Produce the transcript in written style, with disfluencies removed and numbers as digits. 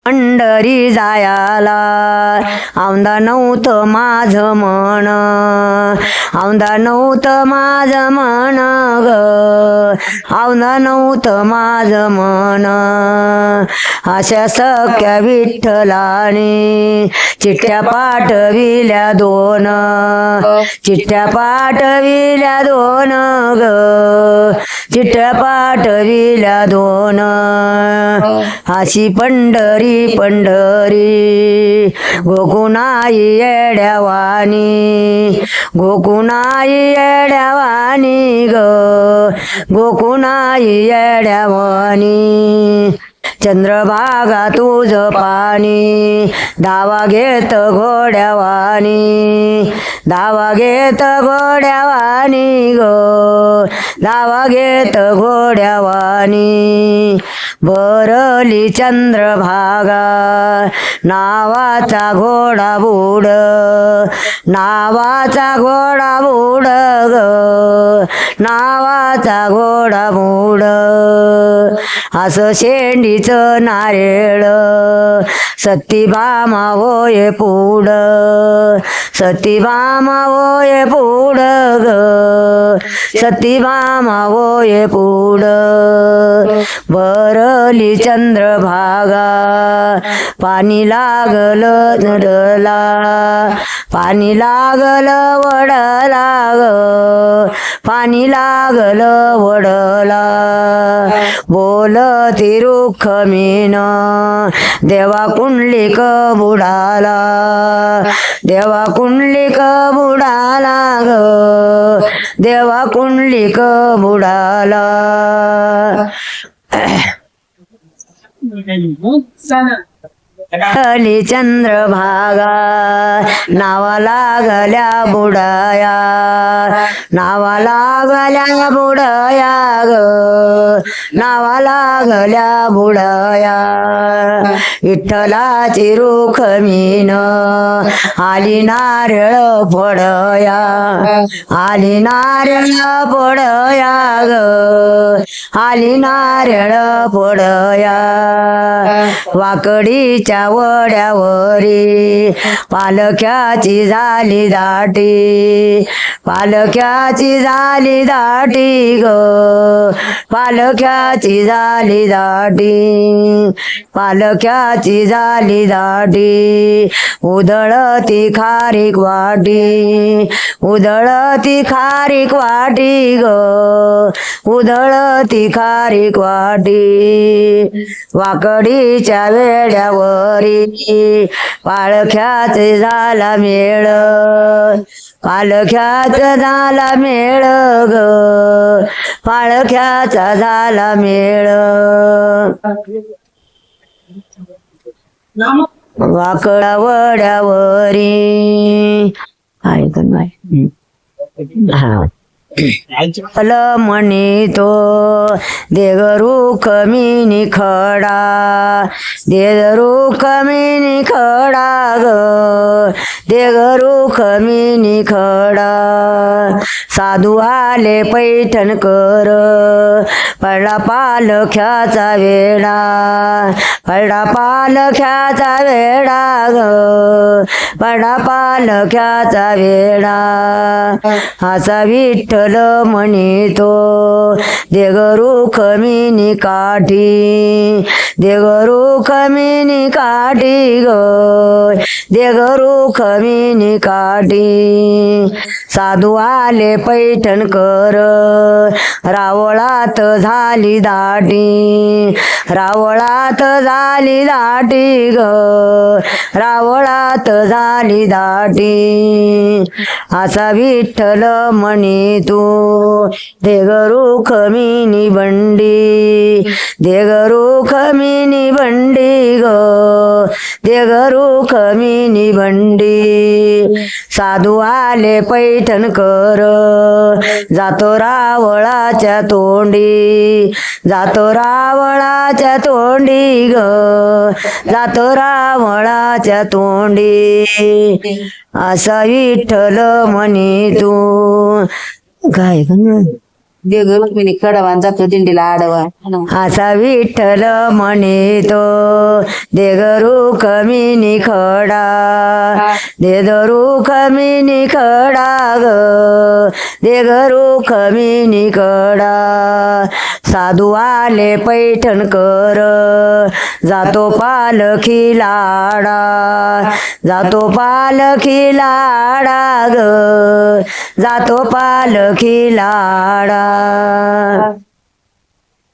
पंढरी जायाला औंदा नव्हतं माझं मन, औंदा नव्हतं माझं मन ग, औंदा नव्हतं माझं मन. अशा सख्या विठ्ठलाने चिठ्ठ्या पाठविल्या दोन, चिठ्ठ्या पाठविल्या दोन ग, चिठ्ठ्या पाठविल्या दोन. अशी पंढरी पंढरी गोकुणाई येड्यावानी, गोकुणाई येड्यावानी ग, गोकुणाई येड्यावानी. चंद्रभागा तुझ पाणी धावा घेत घोड्यावानी, धावा घेत घोड्यावानी ग, धावा घेत घोड्यावानी. भरली चंद्रभागा नावाचा घोडा बुड, नावाचा घोडा बुड ग, नावाचा घोडा बुड. असं शेंडीचं नारेळ सतीभामा होय पुड, सतीभामा होय पुड ग, सतीभामा होय पुड. भरली चंद्रभागा पाणी लागलं नडला, पाणी लागलं वडला ग, पाणी लागलं वडला. बोलती रुक्मिण देवा कुंडलिक बुडाला, देवा कुंडलिक बुडाला ग, देवा कुंडलिक बुडाला. भरली चंद्रभागा नावा लागल्या बुडाया, नावा लागल्या बुडाया ग, नावा लागल्या बुडाया. विठ्ठलाची रुक्मिण आली नारळ फोडया, आली नारळ फोडया ग, आली नारळ फोडया. वाकडीच्या वड्यावरी पालख्याची झाली दाटी, पालख्याची झाली दाटी ग, पालख्याची झाली दाटी, पालख्याची झाली दाटी. उधळती खारीक वाटी, उधळती खारीक वाटी ग, उधळती खारीक वाटी. वाकडीच्या वेड्यावरी पालख्याचे झाला मेळ, पालख्याचा झाला मेळ ग, पालख्याचा झाला मेळ. वाकडा वड्यावरी फल म्हणे तो देगरू कमी खडा, देगरू कमी खडा ग, देगरू कमी खडा. साधू आले पैठण कर पडला पालख्याचा वेडा, पडला पालख्याचा वेडा ग, पडला पालख्याचा वेडा. असा विठ्ठल म्हणे तो देगरू कमी काठी, देगरू कमी काठी ग, देगरू कमी काठी. साधू आले पैठण कर रावळात झाली दाटी, रावळात झाली दाटी ग, रावळात झाली दाटी. असा विठ्ठल म्हणे तू देगरू कमी बंडी, देगरू कमी बंडी ग, देगरू कमी बंडी. साधू आले पैठण कर जातो रावळाच्या तोंडी, जातो रावळाच्या तोंडी ग, जातो रावळाच्या तोंडी. असा विठ्ठल म्हणे तू काय देग रुक्मिणी खडावान जातो दिंडीला आडवा असा विठ्ठल म्हणितो देगरू कमिनी खडा देगरू कमिनी खडा ग देगरू कमिनी खडा साधू आले पैठण कर जातो पालखी लाडा जातो पालखी लाडा ग जातो पालखी लाडा